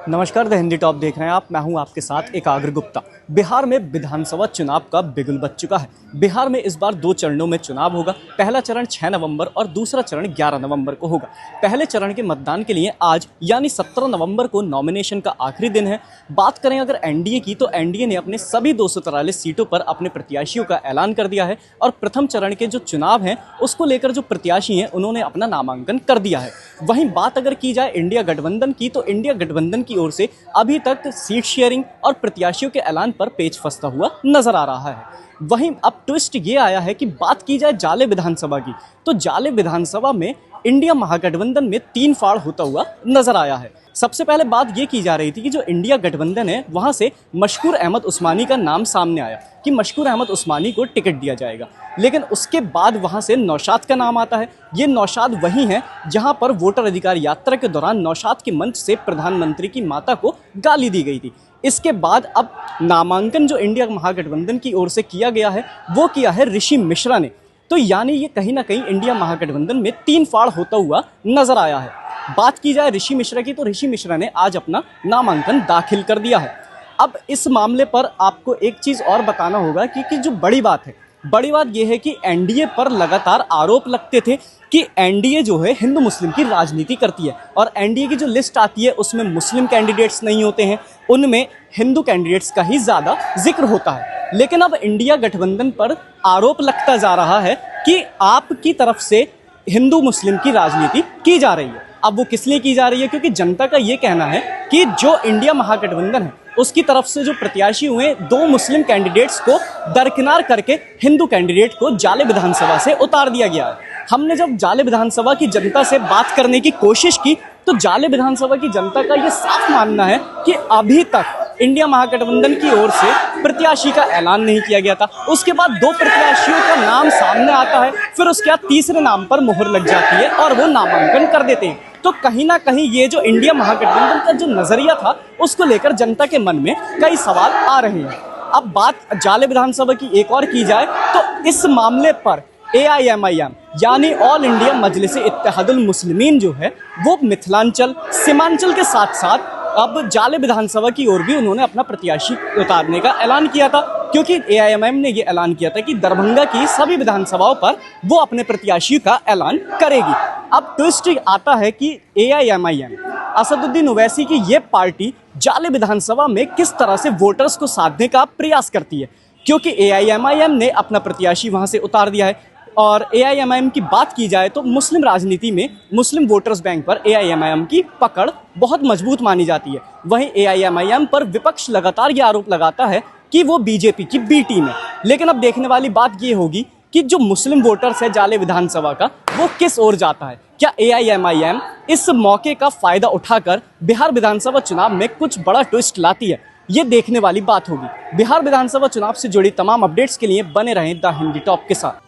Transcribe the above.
नमस्कार, the Hindi top देख रहे हैं आप। मैं हूं आपके साथ एकाग्र गुप्ता। बिहार में विधानसभा चुनाव का बिगुल बज चुका है। बिहार में इस बार 2 चरणों में चुनाव होगा। पहला चरण 6 नवंबर और दूसरा चरण 11 नवंबर को होगा। पहले चरण के मतदान के लिए आज यानी 17 नवंबर को नॉमिनेशन का आखिरी दिन है। बात करें अगर एनडीए की, तो एनडीए ने अपने सभी 243 सीटों पर अपने प्रत्याशियों का ऐलान कर दिया है और प्रथम चरण के जो चुनाव हैं उसको लेकर जो प्रत्याशी हैं उन्होंने अपना नामांकन कर दिया है। वहीं बात अगर की जाए इंडिया गठबंधन की, तो इंडिया गठबंधन की ओर से अभी तक सीट शेयरिंग और प्रत्याशियों के ऐलान पर पेच फंसता हुआ नजर आ रहा है। वहीं अब ट्विस्ट ये आया है कि बात की जाए जाले विधानसभा की, तो जाले विधानसभा में इंडिया महागठबंधन में 3 फाड़ होता हुआ नजर आया है। सबसे पहले बात ये की जा रही थी कि जो इंडिया गठबंधन है वहां से मशकूर अहमद उस्मानी का नाम सामने आया कि मशकूर अहमद उस्मानी को टिकट दिया जाएगा, लेकिन उसके बाद वहां से नौशाद का नाम आता है। ये नौशाद वही है जहां पर वोटर अधिकार यात्रा के दौरान नौशाद के मंच से प्रधानमंत्री की माता को गाली दी गई थी। इसके बाद अब नामांकन जो इंडिया महागठबंधन की ओर से किया गया है वो किया है ऋषि मिश्रा ने। तो यानी ये कहीं ना कहीं इंडिया महागठबंधन में 3 फाड़ होता हुआ नजर आया है। बात की जाए ऋषि मिश्रा की, तो ऋषि मिश्रा ने आज अपना नामांकन दाखिल कर दिया है। अब इस मामले पर आपको एक चीज़ और बताना होगा कि जो बड़ी बात है, बड़ी बात यह है कि एनडीए पर लगातार आरोप लगते थे कि एनडीए जो है हिंदू मुस्लिम की राजनीति करती है और एनडीए की जो लिस्ट आती है उसमें मुस्लिम कैंडिडेट्स नहीं होते हैं, उनमें हिंदू कैंडिडेट्स का ही ज़्यादा जिक्र होता है। लेकिन अब इंडिया गठबंधन पर आरोप लगता जा रहा है कि आपकी तरफ से हिंदू मुस्लिम की राजनीति की जा रही है। अब वो किस लिए की जा रही है, क्योंकि जनता का ये कहना है कि जो इंडिया महागठबंधन है उसकी तरफ से जो प्रत्याशी हुए 2 मुस्लिम कैंडिडेट्स को दरकिनार करके हिंदू कैंडिडेट को जाले विधानसभा से उतार दिया गया है। हमने जब जाले विधानसभा की जनता से बात करने की कोशिश की तो जाले विधानसभा की जनता का ये साफ मानना है कि अभी तक इंडिया महागठबंधन की ओर से प्रत्याशी का ऐलान नहीं किया गया था। उसके बाद 2 प्रत्याशियों का नाम सामने आता है, फिर उसके बाद तीसरे नाम पर मुहर लग जाती है और वो नामांकन कर देते हैं। तो कहीं ना कहीं ये जो इंडिया महागठबंधन का जो नजरिया था उसको लेकर जनता के मन में कई सवाल आ रहे हैं। अब बात जाले विधानसभा की एक और की जाए तो इस मामले पर AIMIM यानी ऑल इंडिया मजलिस इत्तेहादुल मुस्लिमीन जो है वो मिथिलांचल सीमांचल के साथ साथ अब जाले विधानसभा की ओर भी उन्होंने अपना प्रत्याशी उतारने का ऐलान किया था, क्योंकि AIMIM ने ये ऐलान किया था कि दरभंगा की सभी विधानसभाओं पर वो अपने प्रत्याशी का ऐलान करेगी। अब ट्विस्ट आता है कि AIMIM असदुद्दीन ओवैसी की ये पार्टी जाले विधानसभा में किस तरह से वोटर्स को साधने का प्रयास करती है, क्योंकि AIMIM ने अपना प्रत्याशी वहां से उतार दिया है। और AIMIM की बात की जाए तो मुस्लिम राजनीति में मुस्लिम वोटर्स बैंक पर AIMIM की पकड़ बहुत मजबूत मानी जाती है। वहीं AIMIM पर विपक्ष लगातार ये आरोप लगाता है कि वो बीजेपी की बी टीम है। लेकिन अब देखने वाली बात ये होगी कि जो मुस्लिम वोटर्स है जाले विधानसभा का वो किस ओर जाता है। क्या AIMIM इस मौके का फायदा उठाकर बिहार विधानसभा चुनाव में कुछ बड़ा ट्विस्ट लाती है, ये देखने वाली बात होगी। बिहार विधानसभा चुनाव से जुड़ी तमाम अपडेट्स के लिए बने रहें द हिंदी टॉप के साथ।